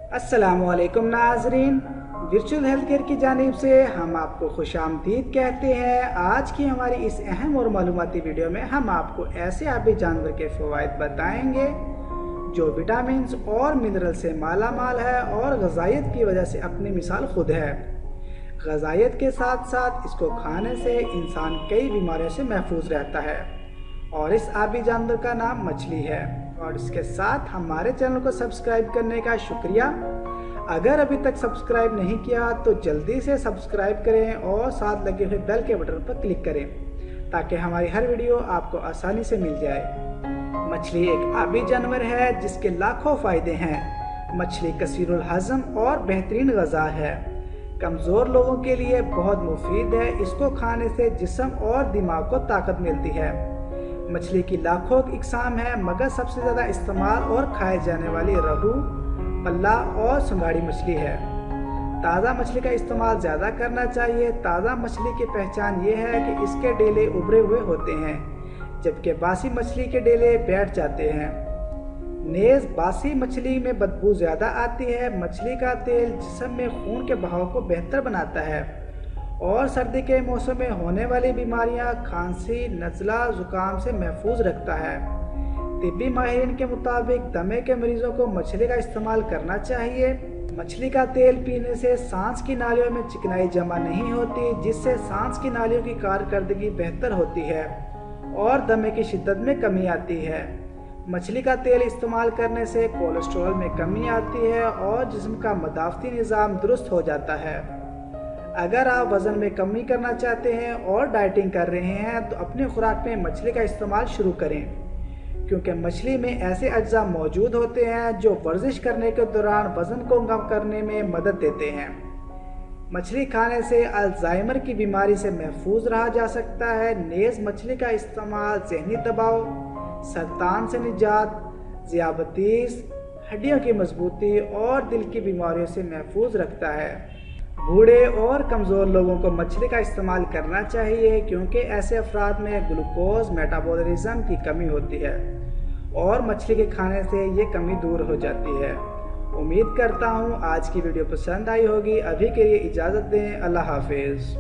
अस्सलामुअलैकुम नाज़रीन, virtual health care की जानिब से हम आपको खुशामदीद कहते हैं। आज की हमारी इस अहम और मालूमाती वीडियो में हम आपको ऐसे आबी जानवर के फ़वाइद बताएंगे जो विटामिन्स और मिनरल से माला माल है और ग़िज़ाइयत की वजह से अपनी मिसाल खुद है। ग़िज़ाइयत के साथ साथ इसको खाने से इंसान कई बीमारियों से महफूज रहता है और इस आबी जानवर का नाम मछली है। और इसके साथ हमारे चैनल को सब्सक्राइब करने का शुक्रिया। अगर अभी तक सब्सक्राइब नहीं किया तो जल्दी से सब्सक्राइब करें और साथ लगे हुए बेल के बटन पर क्लिक करें ताकि हमारी हर वीडियो आपको आसानी से मिल जाए। मछली एक आबी जानवर है जिसके लाखों फ़ायदे हैं। मछली कसीरुल हज़म और बेहतरीन ग़िज़ा है। कमज़ोर लोगों के लिए बहुत मुफीद है। इसको खाने से जिस्म और दिमाग को ताकत मिलती है। मछली की लाखों इक़साम है मगर सबसे ज़्यादा इस्तेमाल और खाए जाने वाली रहू, पल्ला और सुंगाड़ी मछली है। ताज़ा मछली का इस्तेमाल ज़्यादा करना चाहिए। ताज़ा मछली की पहचान ये है कि इसके डेले उभरे हुए होते हैं जबकि बासी मछली के डेले बैठ जाते हैं। नेज़ बासी मछली में बदबू ज़्यादा आती है। मछली का तेल जिस्म में खून के बहाव को बेहतर बनाता है और सर्दी के मौसम में होने वाली बीमारियां, खांसी, नज़ला, ज़ुकाम से महफूज रखता है। तिब्बी माहिरीन के मुताबिक दमे के मरीजों को मछली का इस्तेमाल करना चाहिए। मछली का तेल पीने से सांस की नालियों में चिकनाई जमा नहीं होती जिससे सांस की नालियों की कारकर्दगी बेहतर होती है और दमे की शिद्दत में कमी आती है। मछली का तेल इस्तेमाल करने से कोलेस्ट्रॉल में कमी आती है और जिस्म का मदाफ़ती निज़ाम दुरुस्त हो जाता है। अगर आप वज़न में कमी करना चाहते हैं और डाइटिंग कर रहे हैं तो अपनी खुराक में मछली का इस्तेमाल शुरू करें क्योंकि मछली में ऐसे अज्जा मौजूद होते हैं जो वर्जिश करने के दौरान वज़न को कम करने में मदद देते हैं। मछली खाने से अल्ज़ाइमर की बीमारी से महफूज रहा जा सकता है। नेज़ मछली का इस्तेमाल ज़हनी दबाव, सरतान से निजात, ज़ियाबतीस, हड्डियों की मजबूती और दिल की बीमारियों से महफूज रखता है। बूढ़े और कमज़ोर लोगों को मछली का इस्तेमाल करना चाहिए क्योंकि ऐसे अफराद में ग्लूकोज मेटाबॉलिज्म की कमी होती है और मछली के खाने से ये कमी दूर हो जाती है। उम्मीद करता हूँ आज की वीडियो पसंद आई होगी। अभी के लिए इजाज़त दें। अल्लाह हाफिज़।